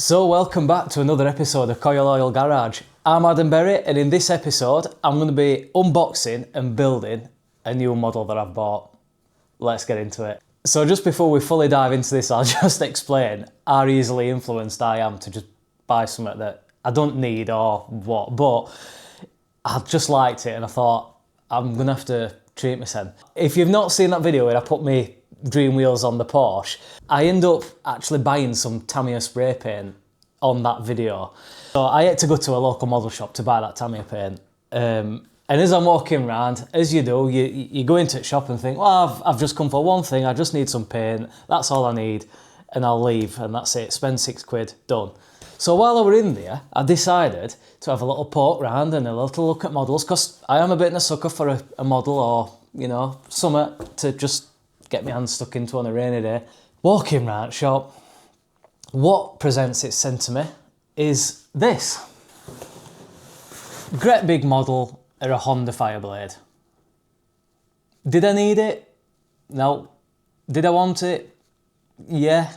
So welcome back to another episode of CoyleOyleGarage. I'm Adam Berry, and in this episode I'm going to be unboxing and building a new model that I've bought. Let's get into it. So just before we fully dive into this, I'll just explain how easily influenced I am to just buy something that I don't need or what, but I just liked it and I thought I'm going to have to treat myself. If you've not seen that video where I put my dream wheels on the Porsche, I end up actually buying some Tamiya spray paint on that video. So I had to go to a local model shop to buy that Tamiya paint. And as I'm walking around, as you do, you go into the shop and think, well, I've just come for one thing, I just need some paint, that's all I need, and I'll leave, and that's it, spend £6, done. So while I were in there, I decided to have a little poke round and a little look at models, because I am a bit of a sucker for a model or, you know, something to just get my hands stuck into on a rainy day. Walking round the shop, what presents itself to me is this. Great big model of a Honda Fireblade. Did I need it? No. Did I want it? Yeah.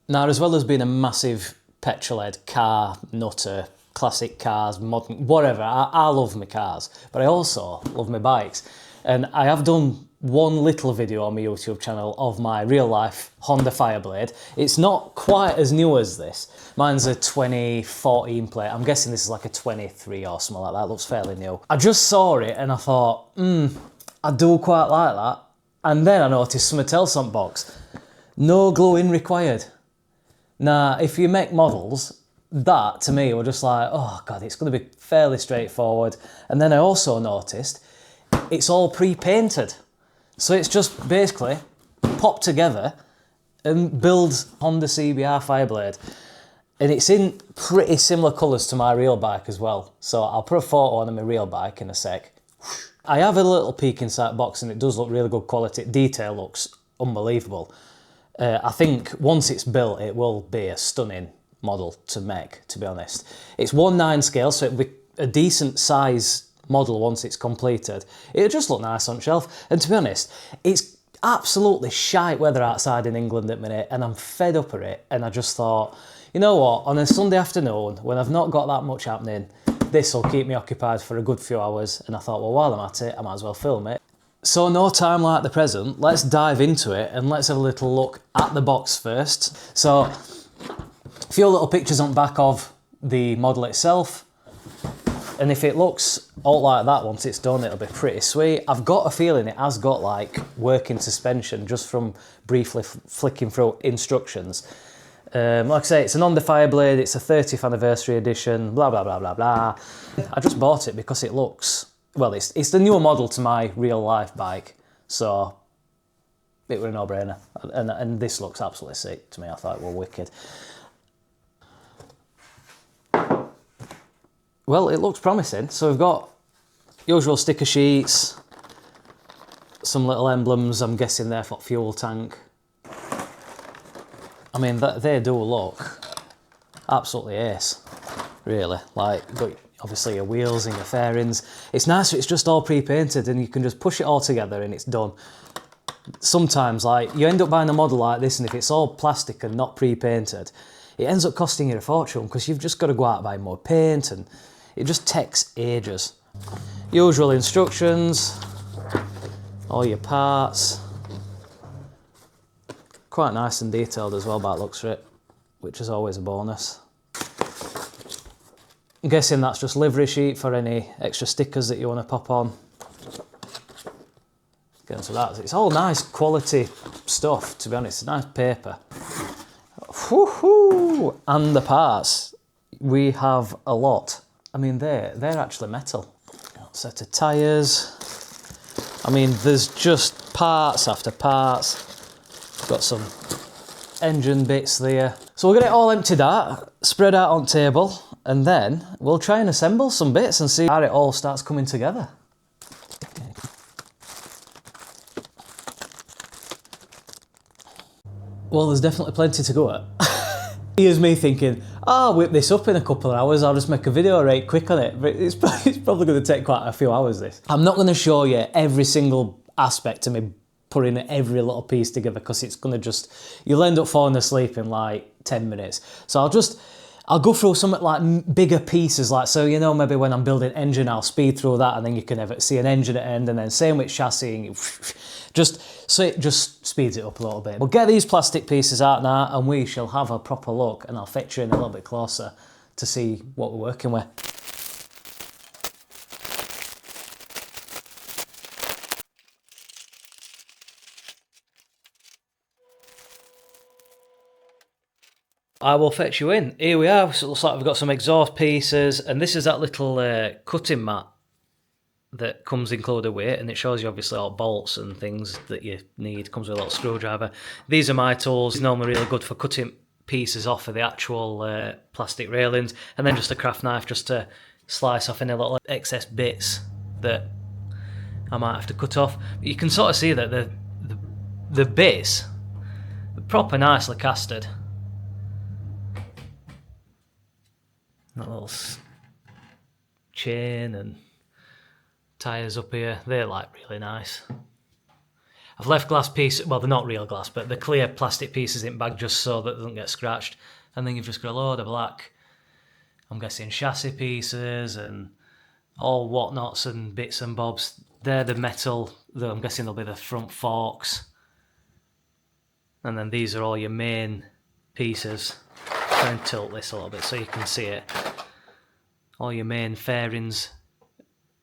Now, as well as being a massive petrolhead, car nutter, classic cars, modern, whatever, I love my cars, but I also love my bikes. And I have done one little video on my YouTube channel of my real life Honda Fireblade. It's not quite as new as this. Mine's a 2014 plate. I'm guessing this is like a 23 or something like that. It looks fairly new. I just saw it and I thought, I do quite like that. And then I noticed something else on the box. No gluing required. Now, if you make models, that to me were just like, oh God, it's going to be fairly straightforward. And then I also noticed it's all pre-painted. So it's just basically pop together and build Honda CBR Fireblade. And it's in pretty similar colours to my real bike as well. So I'll put a photo on my real bike in a sec. I have a little peek inside the box and it does look really good quality. Detail looks unbelievable. I think once it's built, it will be a stunning model to make, to be honest. It's 1/9 scale, so it'll be a decent size model once it's completed. It'll just look nice on shelf. And to be honest, it's absolutely shite weather outside in England at the minute and I'm fed up of it. And I just thought, you know what, on a Sunday afternoon when I've not got that much happening, this will keep me occupied for a good few hours. And I thought, well, while I'm at it, I might as well film it. So no time like the present, let's dive into it and let's have a little look at the box first. So a few little pictures on the back of the model itself. And if it looks all like that once it's done, it'll be pretty sweet. I've got a feeling it has got like working suspension just from briefly flicking through instructions. Like I say, it's an Honda Fireblade, it's a 30th anniversary edition, blah, blah, blah, blah, blah. I just bought it because it looks, well, it's the newer model to my real life bike. So it was a no-brainer. And this looks absolutely sick to me. I thought, well, wicked. Well, it looks promising. So we've got usual sticker sheets, some little emblems, I'm guessing they're for fuel tank. I mean, they do look absolutely ace, really. Like, got obviously your wheels and your fairings. It's nice, it's just all pre-painted and you can just push it all together and it's done. Sometimes, like, you end up buying a model like this and if it's all plastic and not pre-painted, it ends up costing you a fortune because you've just got to go out and buy more paint and it just takes ages. Usual instructions, all your parts. Quite nice and detailed as well by the looks of it, which is always a bonus. I'm guessing that's just livery sheet for any extra stickers that you want to pop on. Get into that. It's all nice quality stuff, to be honest. It's nice paper. Woohoo! And the parts. We have a lot. I mean, they're actually metal. Set of tyres. I mean, there's just parts after parts. Got some engine bits there. So we'll get it all emptied out, spread out on table, and then we'll try and assemble some bits and see how it all starts coming together. Well, there's definitely plenty to go at. Here's me thinking, I'll whip this up in a couple of hours, I'll just make a video right quick on it. But it's probably going to take quite a few hours, this. I'm not going to show you every single aspect of my putting every little piece together, because it's going to just, you'll end up falling asleep in like 10 minutes. So I'll go through some like bigger pieces, like, so, you know, maybe when I'm building engine, I'll speed through that, and then you can ever see an engine at the end, and then same with chassis, and so it just speeds it up a little bit. We'll get these plastic pieces out now, and we shall have a proper look, and I'll fetch you in a little bit closer to see what we're working with. I will fetch you in. Here we are. So it looks like we've got some exhaust pieces, and this is that little cutting mat that comes included with it, and it shows you obviously all bolts and things that you need. Comes with a little screwdriver. These are my tools. It's normally really good for cutting pieces off of the actual plastic railings, and then just a craft knife just to slice off any little excess bits that I might have to cut off. But you can sort of see that the bits are proper nicely casted. That little chain and tyres up here, they're like really nice. I've left glass pieces, well, they're not real glass, but the clear plastic pieces in bag just so that they don't get scratched. And then you've just got a load of black, I'm guessing chassis pieces and all whatnots and bits and bobs. They're the metal, I'm guessing they'll be the front forks. And then these are all your main pieces. Try and tilt this a little bit so you can see it. All your main fairings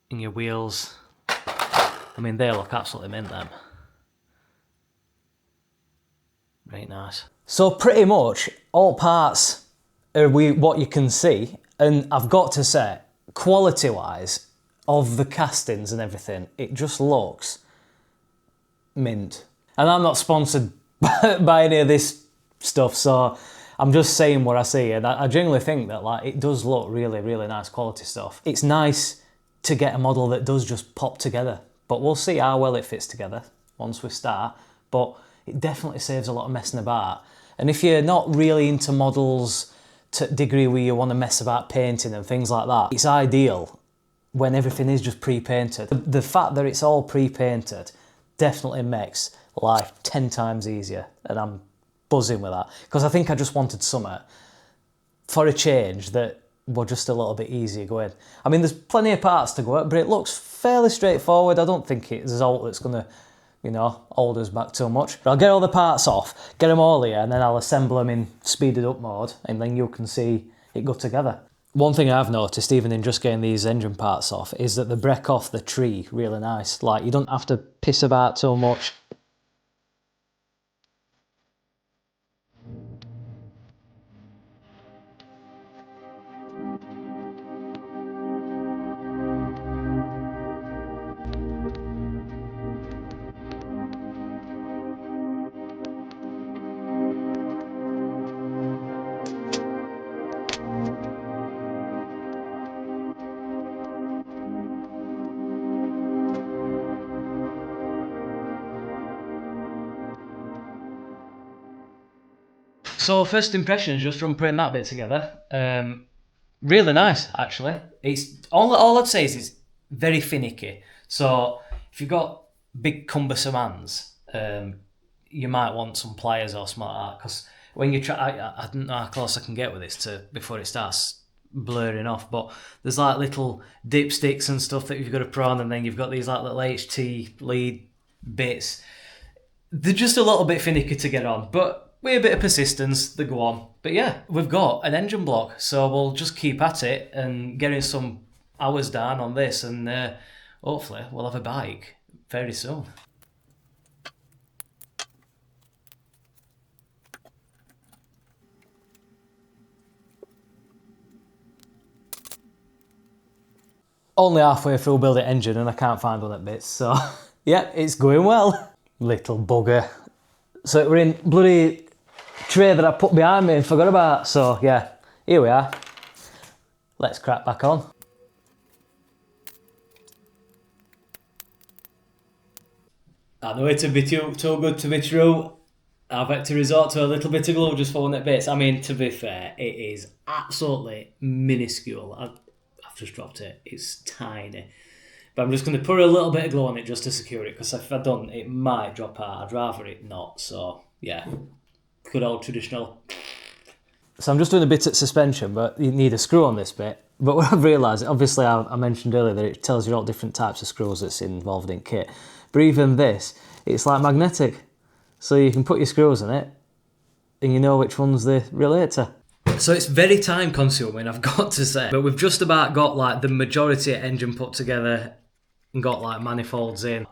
in your wheels. I mean, they look absolutely mint, them. Very nice. So pretty much all parts are what you can see, and I've got to say, quality-wise, of the castings and everything, it just looks mint. And I'm not sponsored by any of this stuff, so I'm just saying what I see, and I genuinely think that like it does look really, really nice quality stuff. It's nice to get a model that does just pop together, but we'll see how well it fits together once we start. But it definitely saves a lot of messing about. And if you're not really into models to a degree where you want to mess about painting and things like that, it's ideal when everything is just pre-painted. The fact that it's all pre-painted definitely makes life 10 times easier, and I'm buzzing with that, because I think I just wanted something for a change that were just a little bit easier going. I mean, there's plenty of parts to go at, but it looks fairly straightforward. I don't think it's a result that's going to, you know, hold us back too much. But I'll get all the parts off, get them all here, and then I'll assemble them in speeded up mode, and then you can see it go together. One thing I've noticed, even in just getting these engine parts off, is that they break off the tree really nice. Like, you don't have to piss about too much. So first impressions just from putting that bit together, really nice actually. It's all I'd say is it's very finicky. So if you've got big cumbersome hands, you might want some pliers or something like that, because when you try, I don't know how close I can get with this before it starts blurring off, but there's like little dipsticks and stuff that you've got to put on, and then you've got these like little HT lead bits. They're just a little bit finicky to get on, but with a bit of persistence, they go on. But yeah, we've got an engine block, so we'll just keep at it and getting some hours down on this, and hopefully we'll have a bike very soon. Only halfway through building engine and I can't find one at bits, so yeah, it's going well. Little bugger. So we're in bloody tray that I put behind me and forgot about, so yeah, here we are. Let's crack back on. I know it to be too good to be true. I've had to resort to a little bit of glue just for one at bits. I mean, to be fair, it is absolutely minuscule. I've just dropped it. It's tiny. But I'm just going to put a little bit of glue on it just to secure it, because if I don't, it might drop out. I'd rather it not. So yeah, good old traditional. So I'm just doing a bit at suspension, but you need a screw on this bit. But what I've realised, obviously I mentioned earlier that it tells you all different types of screws that's involved in kit. But even this, it's like magnetic. So you can put your screws in it and you know which ones they relate to. So it's very time consuming, I've got to say. But we've just about got like the majority of engine put together and got like manifolds in,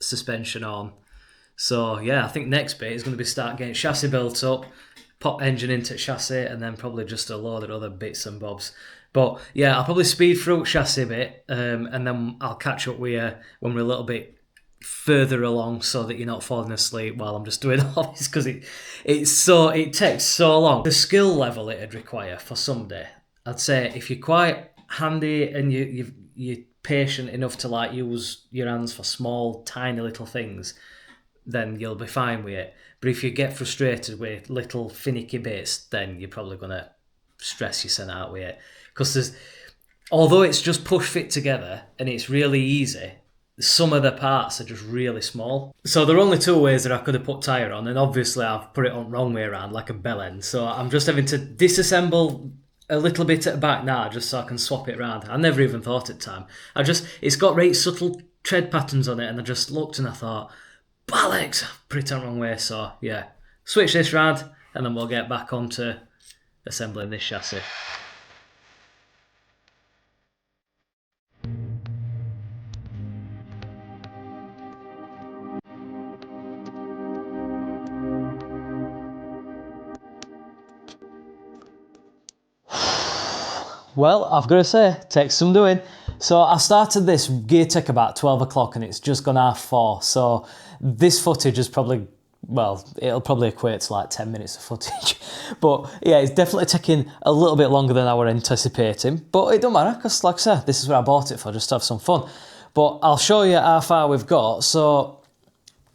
suspension on. So yeah, I think next bit is going to be start getting chassis built up, pop engine into chassis, and then probably just a load of other bits and bobs. But yeah, I'll probably speed through chassis bit, and then I'll catch up with you when we're a little bit further along, so that you're not falling asleep while I'm just doing all this, because it takes so long. The skill level it'd require for somebody, I'd say if you're quite handy and you're patient enough to like use your hands for small, tiny little things, then you'll be fine with it. But if you get frustrated with little finicky bits, then you're probably gonna stress yourself out with it. Because although it's just push fit together and it's really easy, some of the parts are just really small. So there are only two ways that I could have put tyre on, and obviously I've put it on wrong way around, like a bell end. So I'm just having to disassemble a little bit at the back now, just so I can swap it around. I never even thought at the time. It's got really subtle tread patterns on it, and I just looked and I thought, bollocks, I've put it on the wrong way. So yeah, switch this round, and then we'll get back onto assembling this chassis. Well, I've got to say, takes some doing. So I started this gear tech about 12 o'clock and it's just gone 4:30. So this footage is probably, well, it'll probably equate to like 10 minutes of footage. But yeah, it's definitely taking a little bit longer than I were anticipating. But it don't matter, because like I said, this is what I bought it for, just to have some fun. But I'll show you how far we've got. So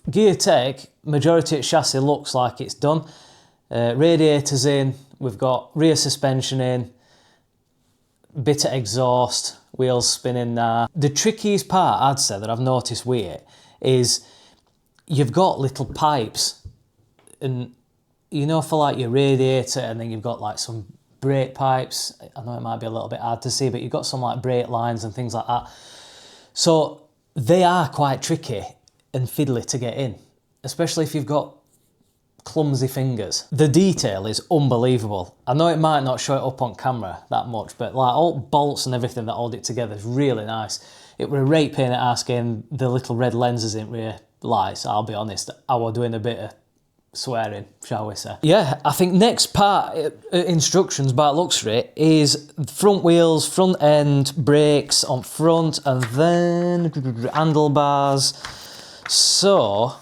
gear tech, majority of chassis looks like it's done. Radiators in, we've got rear suspension in, bit of exhaust, wheels spinning there. The trickiest part, I'd say, that I've noticed with it is you've got little pipes, and you know, for like your radiator, and then you've got like some brake pipes. I know it might be a little bit hard to see, but you've got some like brake lines and things like that. So they are quite tricky and fiddly to get in, especially if you've got clumsy fingers. The detail is unbelievable. I know it might not show it up on camera that much, but like all bolts and everything that hold it together is really nice. It were a rate pain at asking the little red lenses in rear lights. I'll be honest, I was doing a bit of swearing, shall we say. Yeah, I think next part, instructions by the looks of it, is front wheels, front end, brakes on front, and then handlebars. So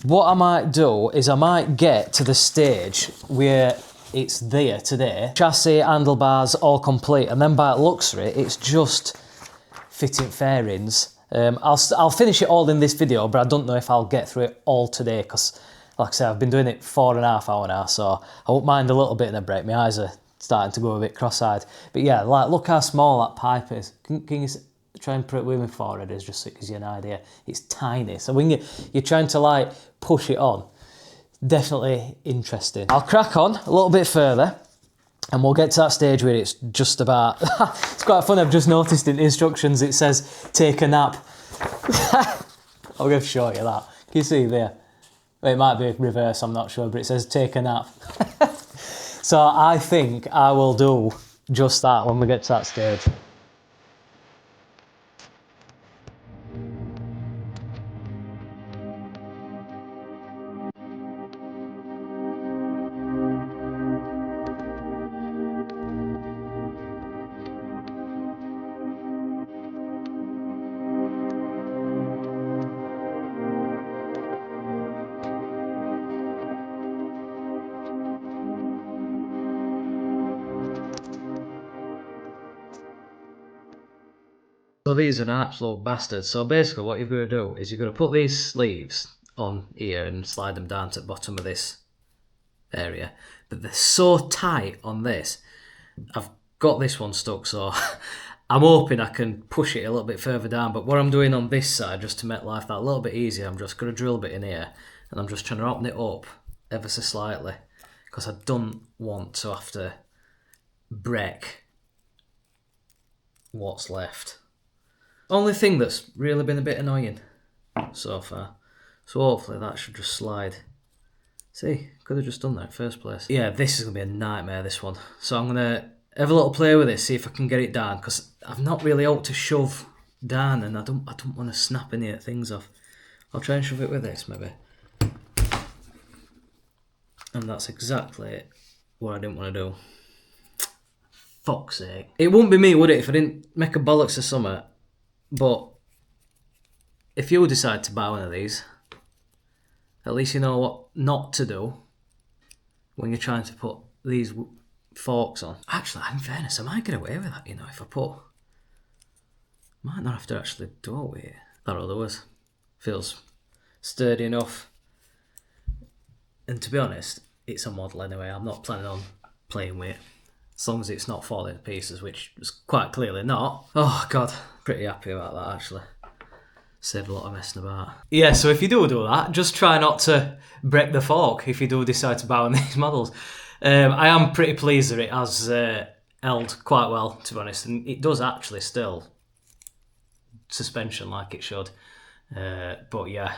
what I might do is I might get to the stage where it's there today, chassis, handlebars, all complete, and then by the looks of it, it's just fitting fairings. I'll finish it all in this video, but I don't know if I'll get through it all today, because like I said, I've been doing it 4.5 hours now, so I won't mind a little bit in a break. My eyes are starting to go a bit cross-eyed. But yeah, like, look how small that pipe is. Can you try and put it with me forward, just so it gives you an idea. It's tiny. So when you're trying to like push it on, definitely interesting. I'll crack on a little bit further and we'll get to that stage where it's just about, it's quite funny, I've just noticed in the instructions it says take a nap. I'm going to show you that. Can you see there? It might be reverse, I'm not sure, but it says take a nap. So I think I will do just that when we get to that stage. So these are an absolute bastard. So basically what you're going to do is you're going to put these sleeves on here and slide them down to the bottom of this area. But they're so tight on this. I've got this one stuck, so I'm hoping I can push it a little bit further down, but what I'm doing on this side, just to make life that a little bit easier, I'm just going to drill a bit in here, and I'm just trying to open it up ever so slightly, because I don't want to have to break what's left. Only thing that's really been a bit annoying so far, so hopefully that should just slide. See, could have just done that in the first place. Yeah, this is going to be a nightmare, this one. So I'm going to have a little play with this, see if I can get it down, because I've not really out to shove down, and I don't want to snap any things off. I'll try and shove it with this, maybe. And that's exactly what I didn't want to do. Fuck's sake. It wouldn't be me, would it, if I didn't make a bollocks of something? But if you decide to buy one of these, at least you know what not to do when you're trying to put these forks on. Actually, in fairness, I might get away with that, you know, if I put... Might not have to actually do it with it. That other was. Feels sturdy enough. And to be honest, it's a model anyway. I'm not planning on playing with it. As long as it's not falling to pieces, which is quite clearly not. Oh, God. Pretty happy about that, actually. Saved a lot of messing about. Yeah, so if you do that, just try not to break the fork if you do decide to buy one of these models. I am pretty pleased that it has held quite well, to be honest, and it does actually still suspension like it should. But yeah,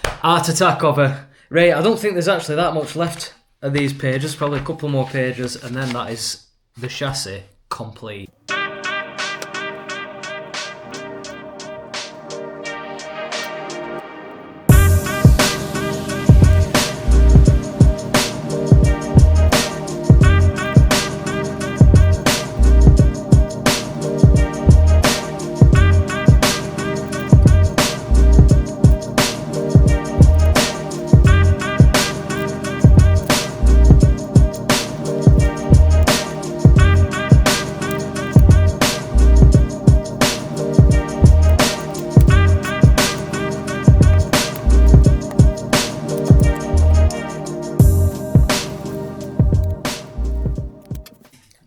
heart attack over. Right, I don't think there's actually that much left of these pages, probably a couple more pages, and then that is the chassis complete.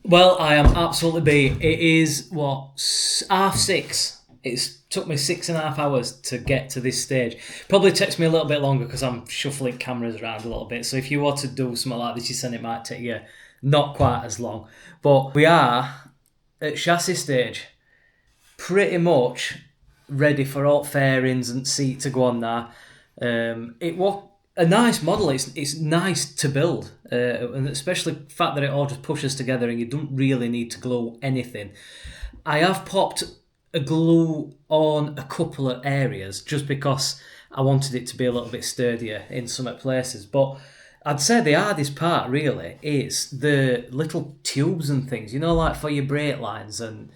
Well, I am absolutely beat. It is, what, 6:30. It's took me 6.5 hours to get to this stage. Probably takes me a little bit longer because I'm shuffling cameras around a little bit. So if you want to do something like this, you said it might take you not quite as long. But we are at chassis stage, pretty much ready for all fairings and seat to go on there. It was a nice model. It's nice to build, and especially the fact that it all just pushes together and you don't really need to glue anything. I have popped a glue on a couple of areas just because I wanted it to be a little bit sturdier in some places, but I'd say the hardest part really is the little tubes and things, you know, like for your brake lines, and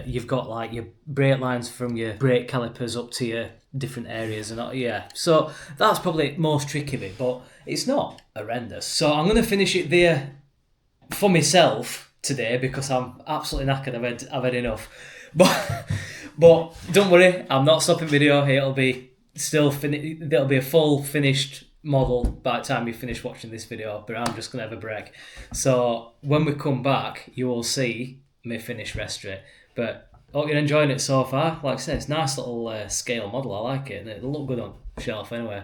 you've got like your brake lines from your brake calipers up to your different areas, and yeah, so that's probably most tricky bit, but it's not horrendous. So I'm going to finish it there for myself today because I'm absolutely knackered. I've had enough, but don't worry, I'm not stopping video. It'll be there'll be a full finished model by the time you finish watching this video, but I'm just going to have a break. So when we come back, you will see me finish restaurant. But hope you're enjoying it so far. Like I said, it's a nice little scale model. I like it, and it'll look good on shelf anyway.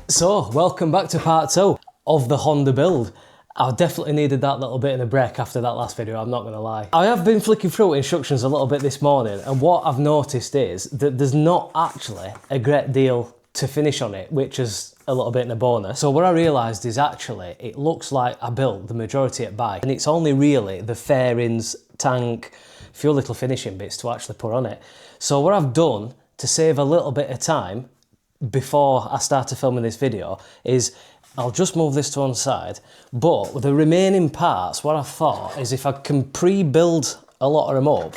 So, welcome back to part 2 of the Honda build. I definitely needed that little bit of a break after that last video, I'm not going to lie. I have been flicking through instructions a little bit this morning, and what I've noticed is that there's not actually a great deal to finish on it, which has a little bit in a bonus. So what I realised is actually it looks like I built the majority of the bike, and it's only really the fairings, tank, a few little finishing bits to actually put on it. So what I've done to save a little bit of time before I started filming this video is I'll just move this to one side, but the remaining parts, what I thought is if I can pre-build a lot of them up,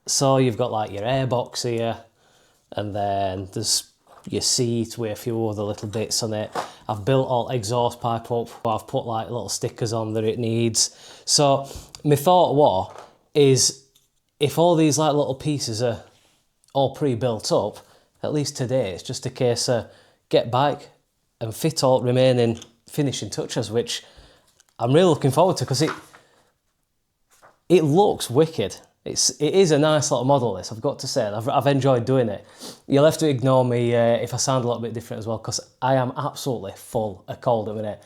so you've got like your airbox here, and then there's your seat with a few other little bits on it. I've built all exhaust pipe up, I've put like little stickers on that it needs. So my thought is if all these like little pieces are all pre-built up, at least today it's just a case of get bike and fit all remaining finishing touches, which I'm really looking forward to because it looks wicked. It is a nice little model, this, I've got to say, and I've enjoyed doing it. You'll have to ignore me if I sound a little bit different as well, because I am absolutely full of cold at the minute.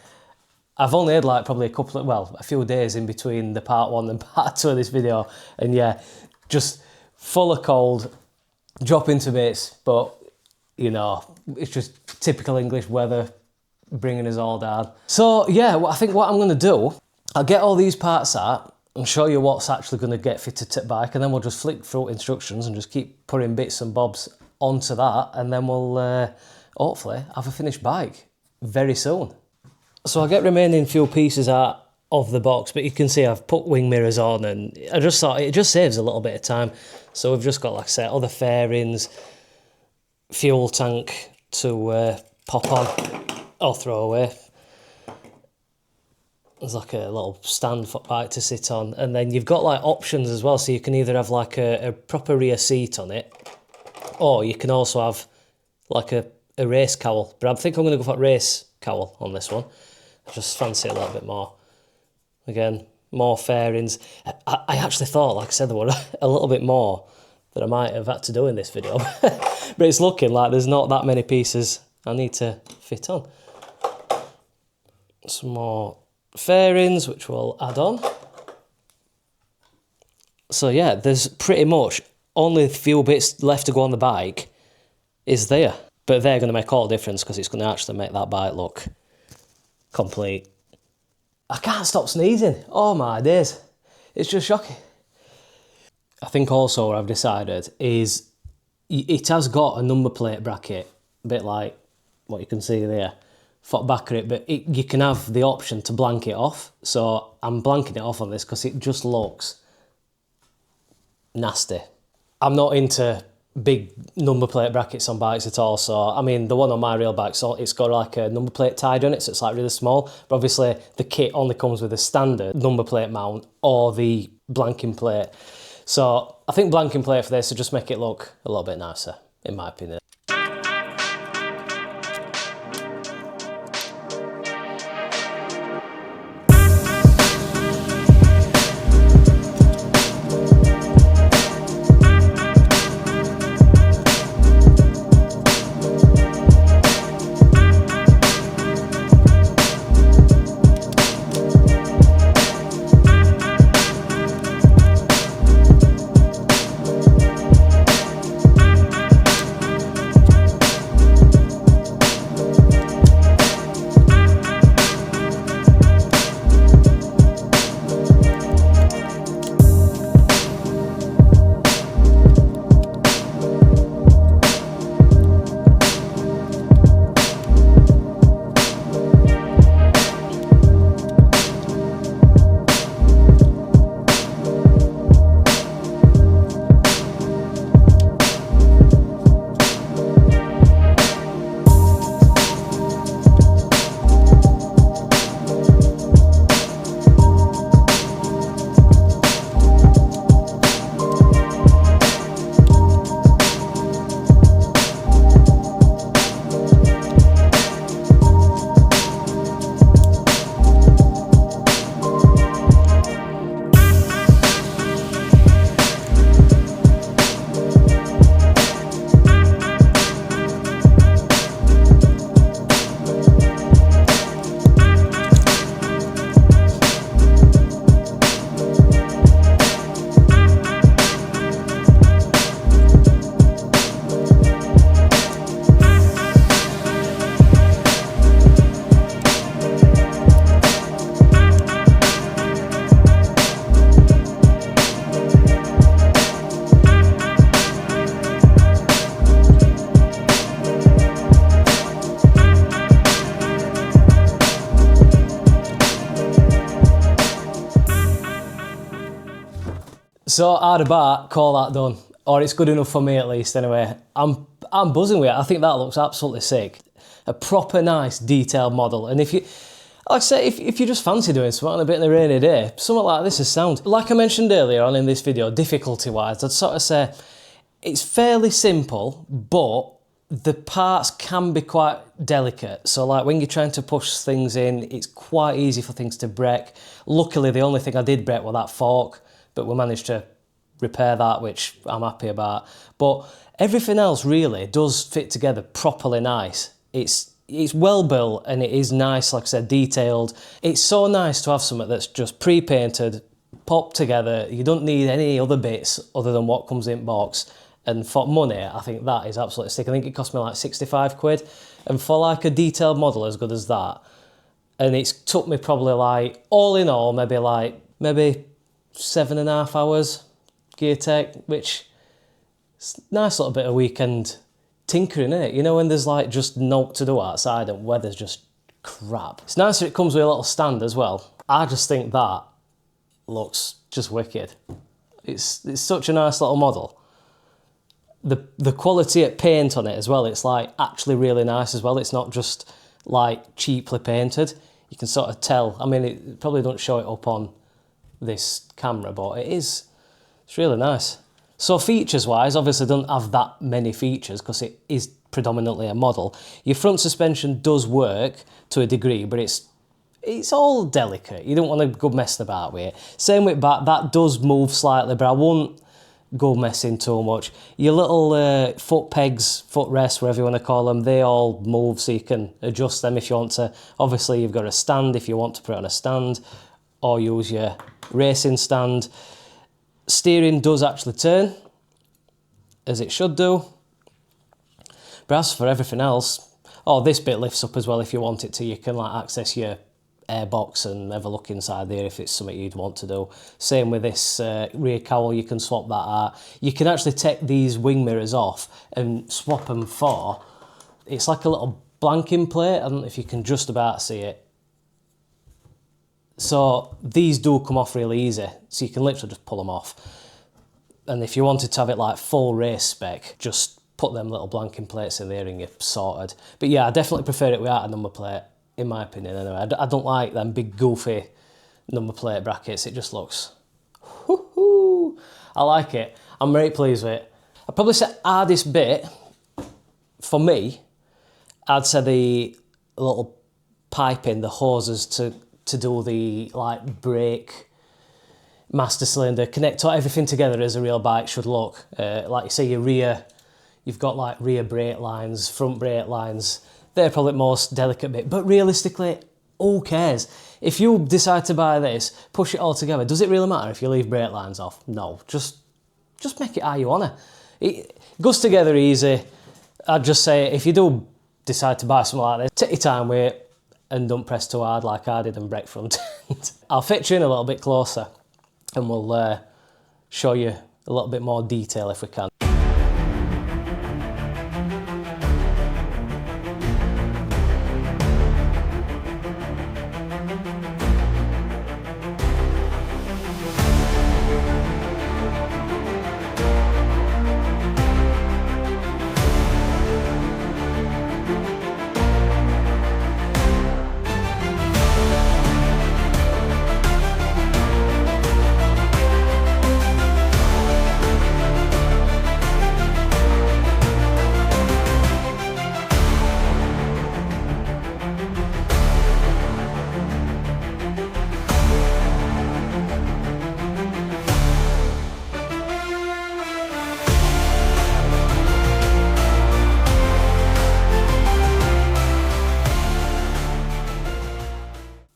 I've only had like probably a few days in between the part 1 and part 2 of this video, and yeah, just full of cold, dropping to bits, but you know, it's just typical English weather bringing us all down. So yeah, I think what I'm going to do, I'll get all these parts out and show you what's actually going to get fitted to the bike, and then we'll just flick through instructions and just keep putting bits and bobs onto that, and then we'll hopefully have a finished bike very soon. So I'll get remaining few pieces out of the box, but you can see I've put wing mirrors on, and I just thought it just saves a little bit of time. So we've just got, like I said, other fairings, fuel tank to pop on or throw away. There's like a little stand for bike to sit on, and then you've got like options as well, so you can either have like a proper rear seat on it, or you can also have like a race cowl, but I think I'm going to go for a race cowl on this one. I just fancy it a little bit more. Again, more fairings. I actually thought, like I said, there were a little bit more that I might have had to do in this video, but it's looking like there's not that many pieces I need to fit on. Some more fairings, which we'll add on. So yeah, there's pretty much only a few bits left to go on the bike is there, but they're going to make all the difference because it's going to actually make that bike look complete. I can't stop sneezing. Oh my days, it's just shocking. I think also what I've decided is it has got a number plate bracket, a bit like what you can see there, for the back of it, but you can have the option to blank it off. So I'm blanking it off on this because it just looks nasty. I'm not into big number plate brackets on bikes at all, so I mean the one on my real bike, so it's got like a number plate tied on it, so it's like really small, but obviously the kit only comes with a standard number plate mount or the blanking plate. So I think blanking plate for this will just make it look a little bit nicer, in my opinion. So I'd about call that done, or it's good enough for me at least anyway. I'm buzzing with it. I think that looks absolutely sick. A proper nice detailed model. And if you, like I say, if you just fancy doing something on a bit of a rainy day, something like this is sound. Like I mentioned earlier on in this video, difficulty-wise, I'd sort of say it's fairly simple, but the parts can be quite delicate. So like when you're trying to push things in, it's quite easy for things to break. Luckily, the only thing I did break was that fork, but we managed to repair that, which I'm happy about. But everything else really does fit together properly nice. It's well built and it is nice, like I said, detailed. It's so nice to have something that's just pre-painted, popped together. You don't need any other bits other than what comes in box. And for money, I think that is absolutely sick. I think it cost me like 65 quid. And for like a detailed model as good as that, and it's took me probably like, all in all, maybe 7.5 hours gear tech, which is a nice little bit of weekend tinkering, isn't it? You know, when there's like just naught to do outside and weather's just crap. It's nice that it comes with a little stand as well. I just think that looks just wicked. It's such a nice little model. The quality of paint on it as well, it's like actually really nice as well. It's not just like cheaply painted. You can sort of tell. I mean, it probably don't show it up on this camera, but it's really nice. So features wise, obviously don't have that many features because it is predominantly a model. Your front suspension does work to a degree, but it's all delicate. You don't want to go messing about with it. Same with back, that does move slightly, but I won't go messing too much. Your little foot pegs, foot rests, whatever you want to call them, they all move so you can adjust them if you want to. Obviously you've got a stand if you want to put it on a stand or use your racing stand. Steering does actually turn, as it should do. But as for everything else, oh, this bit lifts up as well if you want it to. You can like access your airbox and have a look inside there if it's something you'd want to do. Same with this rear cowl, you can swap that out. You can actually take these wing mirrors off and swap them for, it's like a little blanking plate. I don't know if you can just about see it. So these do come off really easy, so you can literally just pull them off. And if you wanted to have it like full race spec, just put them little blanking plates in there and you're sorted. But yeah, I definitely prefer it without a number plate, in my opinion anyway. I don't like them big goofy number plate brackets. It just looks, whoo-hoo. I like it. I'm very pleased with it. I'd probably say hardest bit, for me, I'd say the little piping, the hoses to do the like brake, master cylinder, connector, everything together as a real bike should look. Like you say, your rear, you've got like rear brake lines, front brake lines. They're probably the most delicate bit, but realistically, who cares? If you decide to buy this, push it all together, does it really matter if you leave brake lines off? No, just make it how you wanna. It goes together easy. I'd just say, if you do decide to buy something like this, take your time with it and don't press too hard like I did and brake front. I'll fit you in a little bit closer and we'll show you a little bit more detail if we can.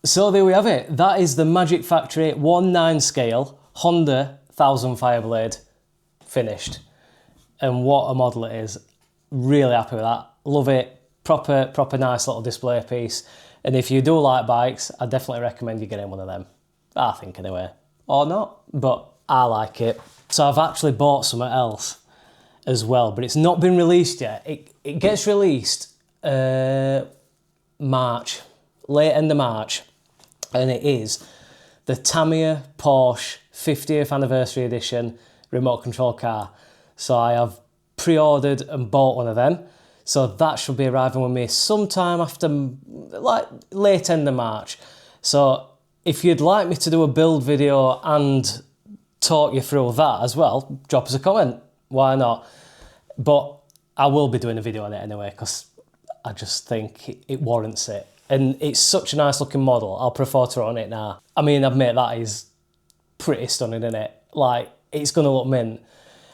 So there we have it. That is the Magic Factory 1/9 scale Honda 1000 Fireblade finished. And what a model it is. Really happy with that. Love it. Proper nice little display piece. And if you do like bikes, I definitely recommend you getting one of them. I think anyway. Or not, but I like it. So I've actually bought something else as well, but it's not been released yet. It gets released March, late end of March. And it is the Tamiya Porsche 50th anniversary edition remote control car. So I have pre-ordered and bought one of them. So that should be arriving with me sometime after, like, late end of March. So if you'd like me to do a build video and talk you through that as well, drop us a comment. Why not? But I will be doing a video on it anyway, because I just think it warrants it. And it's such a nice looking model. I'll put a photo on it now. I mean, admit that is pretty stunning, isn't it? Like, it's gonna look mint.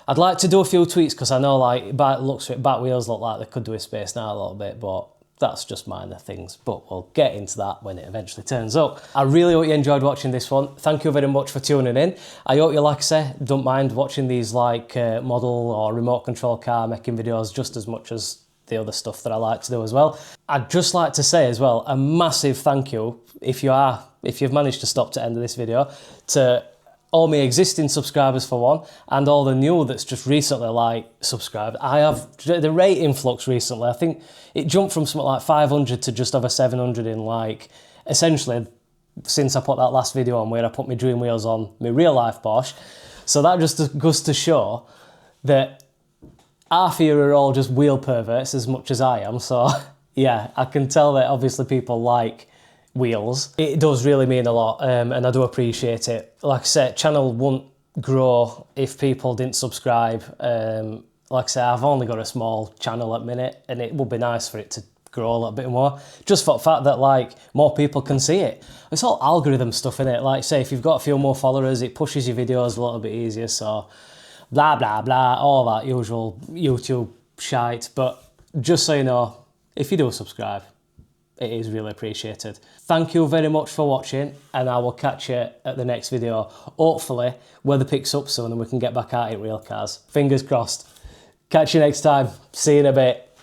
I'd like to do a few tweaks because I know, like, by the looks of it, back wheels look like they could do with space now a little bit, but that's just minor things. But we'll get into that when it eventually turns up. I really hope you enjoyed watching this one. Thank you very much for tuning in. I hope you, like I say, don't mind watching these like model or remote control car making videos just as much as the other stuff that I like to do as well. I'd just like to say as well, a massive thank you, if you've managed to stop to the end of this video, to all my existing subscribers for one, and all the new that's just recently like subscribed. I have the rate influx recently. I think it jumped from something like 500 to just over 700 in like, essentially, since I put that last video on where I put my dream wheels on my real life Porsche. So that just goes to show that half of you are all just wheel perverts as much as I am. So yeah, I can tell that obviously people like wheels. It does really mean a lot, and I do appreciate it. Like I said, channel won't grow if people didn't subscribe. Like I said, I've only got a small channel at the minute, and it would be nice for it to grow a little bit more, just for the fact that like more people can see it. It's all algorithm stuff, innit? Like say, if you've got a few more followers, it pushes your videos a little bit easier, so blah blah blah, all that usual YouTube shite. But just so you know, if you do subscribe, it is really appreciated. Thank you very much for watching, and I will catch you at the next video. Hopefully, weather picks up soon and we can get back at it real cars. Fingers crossed. Catch you next time. See you in a bit.